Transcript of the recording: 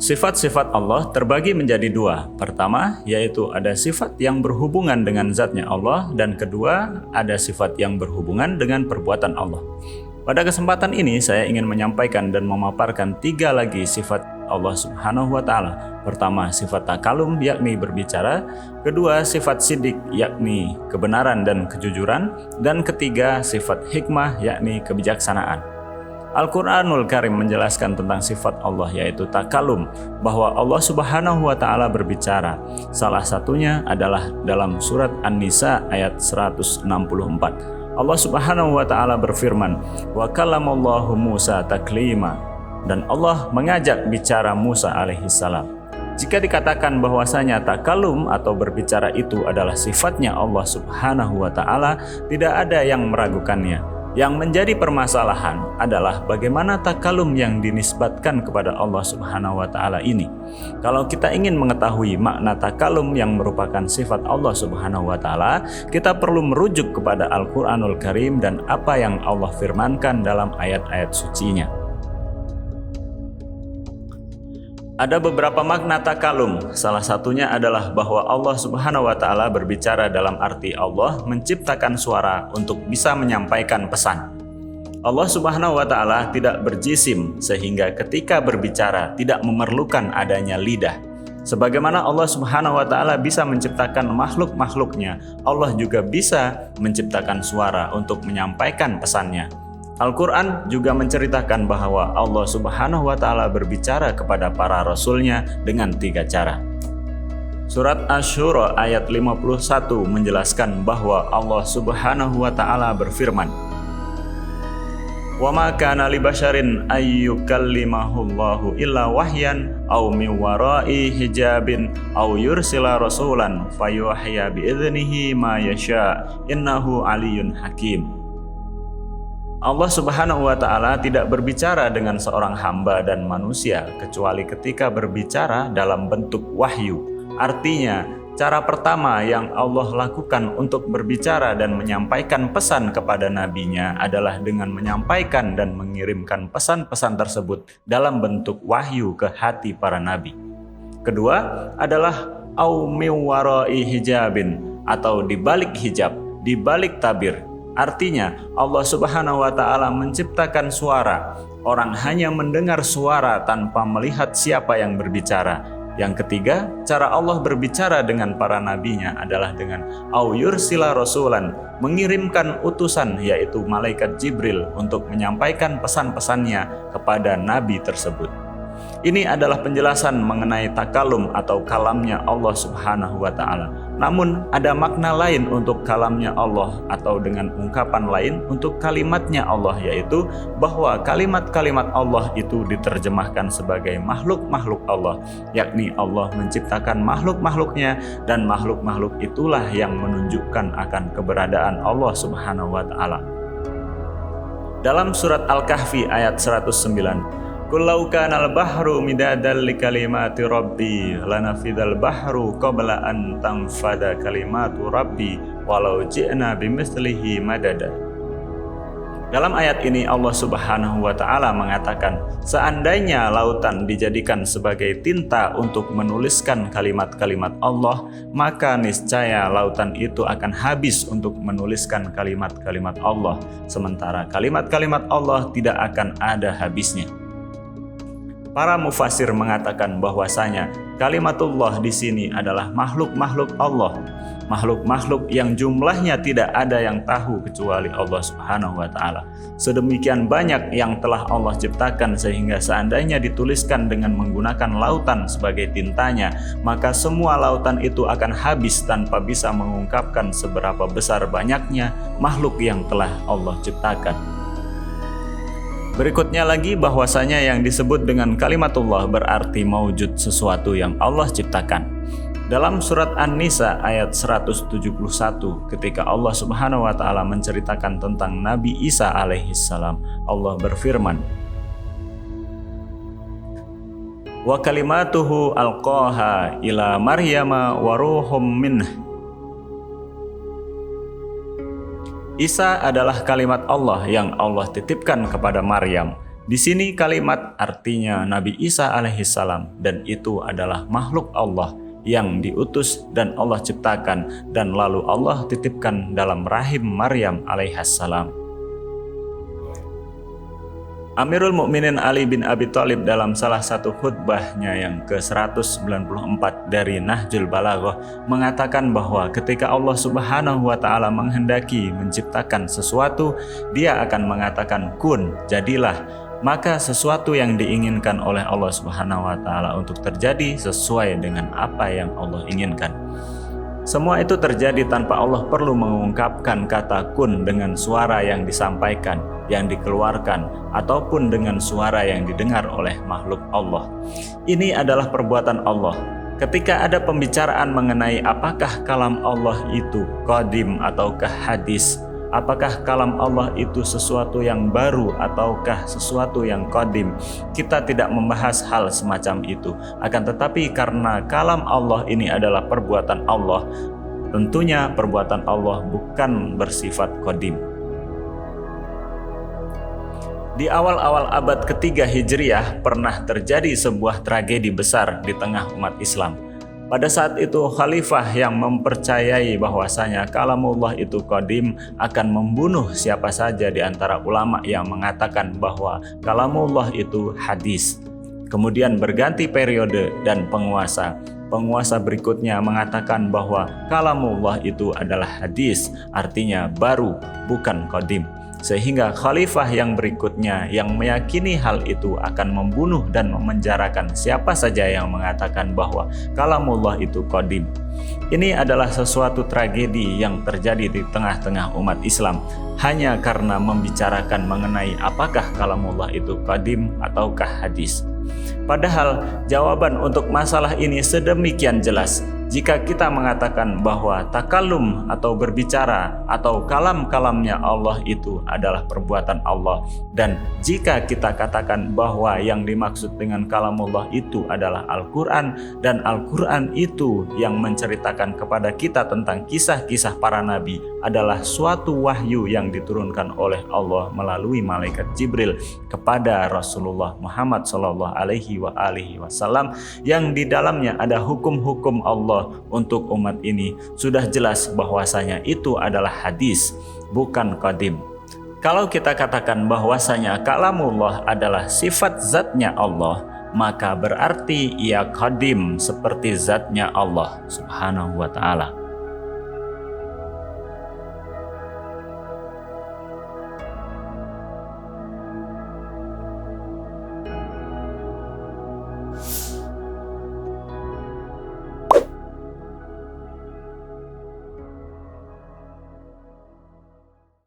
Sifat-sifat Allah terbagi menjadi dua. Pertama, yaitu ada sifat yang berhubungan dengan zatnya Allah, dan kedua, ada sifat yang berhubungan dengan perbuatan Allah. Pada kesempatan ini, saya ingin menyampaikan dan memaparkan 3 lagi sifat Allah Subhanahu wa Ta'ala. Pertama, sifat takalum, yakni berbicara. Kedua, sifat sidik, yakni kebenaran dan kejujuran. Dan ketiga, sifat hikmah, yakni kebijaksanaan. Al-Quranul Karim menjelaskan tentang sifat Allah, yaitu takalum, bahwa Allah Subhanahu wa Ta'ala berbicara. Salah satunya adalah dalam surat An-Nisa ayat 164. Allah Subhanahu wa Ta'ala berfirman, "Wa kallamallahu Musa taklima." Dan Allah mengajak bicara Musa alaihissalam. Jika dikatakan bahwasanya takalum atau berbicara itu adalah sifatnya Allah Subhanahu wa Ta'ala, tidak ada yang meragukannya. Yang menjadi permasalahan adalah bagaimana takalum yang dinisbatkan kepada Allah Subhanahu wa Ta'ala ini. Kalau kita ingin mengetahui makna takalum yang merupakan sifat Allah Subhanahu wa Ta'ala, kita perlu merujuk kepada Al-Quranul Karim dan apa yang Allah firmankan dalam ayat-ayat sucinya. Ada beberapa makna takalum. Salah satunya adalah bahwa Allah Subhanahu wa Ta'ala berbicara dalam arti Allah menciptakan suara untuk bisa menyampaikan pesan. Allah Subhanahu wa Ta'ala tidak berjisim sehingga ketika berbicara tidak memerlukan adanya lidah. Sebagaimana Allah Subhanahu wa Ta'ala bisa menciptakan makhluk-makhluknya, Allah juga bisa menciptakan suara untuk menyampaikan pesannya. Al-Quran juga menceritakan bahwa Allah Subhanahu wa Ta'ala berbicara kepada para rasulnya dengan 3 cara. Surat Asy-Syura ayat 51 menjelaskan bahwa Allah Subhanahu wa Ta'ala berfirman, "Wa ma kana li basyarin ayyukallimahullahu illa wahyan aw min wara'i hijabin aw yursila rasulan fayuhya bi idznihi ma yasha innahu aliyyun hakim." Allah Subhanahu wa Ta'ala tidak berbicara dengan seorang hamba dan manusia kecuali ketika berbicara dalam bentuk wahyu. Artinya, cara pertama yang Allah lakukan untuk berbicara dan menyampaikan pesan kepada nabinya adalah dengan menyampaikan dan mengirimkan pesan-pesan tersebut dalam bentuk wahyu ke hati para nabi. Kedua adalah au min wara'i hijabin, atau di balik hijab, di balik tabir. Artinya, Allah Subhanahu wa Ta'ala menciptakan suara. Orang hanya mendengar suara tanpa melihat siapa yang berbicara. Yang ketiga, cara Allah berbicara dengan para nabinya adalah dengan au yursila rasulan, mengirimkan utusan, yaitu malaikat Jibril, untuk menyampaikan pesan-pesannya kepada nabi tersebut. Ini adalah penjelasan mengenai takalum atau kalamnya Allah Subhanahu wa Ta'ala. Namun ada makna lain untuk kalamnya Allah atau dengan ungkapan lain untuk kalimatnya Allah, yaitu bahwa kalimat-kalimat Allah itu diterjemahkan sebagai makhluk-makhluk Allah, yakni Allah menciptakan makhluk-makhluknya dan makhluk-makhluk itulah yang menunjukkan akan keberadaan Allah Subhanahu wa Ta'ala. Dalam surat Al-Kahfi ayat 109, "Qul law kana al-bahru midadan li kalimati rabbi lanafidal bahru qabla an tanfada kalimatu rabbi walau ji'na bimithlihi madada." Dalam ayat ini Allah Subhanahu wa Ta'ala mengatakan, seandainya lautan dijadikan sebagai tinta untuk menuliskan kalimat-kalimat Allah, maka niscaya lautan itu akan habis untuk menuliskan kalimat-kalimat Allah, sementara kalimat-kalimat Allah tidak akan ada habisnya. Para mufasir mengatakan bahwasanya kalimatullah di sini adalah makhluk-makhluk Allah, makhluk-makhluk yang jumlahnya tidak ada yang tahu kecuali Allah Subhanahu wa Ta'ala. Sedemikian banyak yang telah Allah ciptakan sehingga seandainya dituliskan dengan menggunakan lautan sebagai tintanya, maka semua lautan itu akan habis tanpa bisa mengungkapkan seberapa besar banyaknya makhluk yang telah Allah ciptakan. Berikutnya lagi bahwasanya yang disebut dengan kalimatullah berarti maujud, sesuatu yang Allah ciptakan. Dalam surat An-Nisa ayat 171, ketika Allah Subhanahu wa Ta'ala menceritakan tentang Nabi Isa alaihissalam, Allah berfirman, "Wa kalimatuhu alqaha ila Maryama wa ruhum minhu." Isa adalah kalimat Allah yang Allah titipkan kepada Maryam, Di sini kalimat artinya Nabi Isa alaihissalam, dan itu adalah makhluk Allah yang diutus dan Allah ciptakan dan lalu Allah titipkan dalam rahim Maryam alaihassalam. Amirul Mukminin Ali bin Abi Thalib dalam salah satu khutbahnya yang ke-194 dari Nahjul Balaghah mengatakan bahwa ketika Allah Subhanahu wa taala menghendaki menciptakan sesuatu, Dia akan mengatakan kun, jadilah. Maka sesuatu yang diinginkan oleh Allah Subhanahu wa taala untuk terjadi sesuai dengan apa yang Allah inginkan. Semua itu terjadi tanpa Allah perlu mengungkapkan kata kun dengan suara yang disampaikan, yang dikeluarkan, ataupun dengan suara yang didengar oleh makhluk Allah. Ini adalah perbuatan Allah. Ketika ada pembicaraan mengenai apakah kalam Allah itu qadim ataukah hadis, apakah kalam Allah itu sesuatu yang baru ataukah sesuatu yang qadim, kita tidak membahas hal semacam itu. Akan tetapi karena kalam Allah ini adalah perbuatan Allah, tentunya perbuatan Allah bukan bersifat qadim. Di awal-awal abad ketiga Hijriah pernah terjadi sebuah tragedi besar di tengah umat Islam. Pada saat itu khalifah yang mempercayai bahwasanya kalamullah itu qadim akan membunuh siapa saja di antara ulama yang mengatakan bahwa kalamullah itu hadis. Kemudian berganti periode dan penguasa berikutnya mengatakan bahwa kalamullah itu adalah hadis, artinya baru, bukan qadim. Sehingga khalifah yang berikutnya yang meyakini hal itu akan membunuh dan memenjarakan siapa saja yang mengatakan bahwa kalamullah itu qadim. Ini adalah sesuatu tragedi yang terjadi di tengah-tengah umat Islam hanya karena membicarakan mengenai apakah kalamullah itu qadim ataukah hadis. Padahal jawaban untuk masalah ini sedemikian jelas. Jika kita mengatakan bahwa takallum atau berbicara atau kalam-kalamnya Allah itu adalah perbuatan Allah, dan jika kita katakan bahwa yang dimaksud dengan kalamullah itu adalah Al-Quran, dan Al-Quran itu yang menceritakan kepada kita tentang kisah-kisah para nabi adalah suatu wahyu yang diturunkan oleh Allah melalui malaikat Jibril kepada Rasulullah Muhammad SAW, yang di dalamnya ada hukum-hukum Allah untuk umat ini, sudah jelas bahwasanya itu adalah hadis, bukan qadim. Kalau kita katakan bahwasanya kalamullah adalah sifat zatnya Allah, maka berarti ia qadim seperti zatnya Allah Subhanahu wa ta'ala.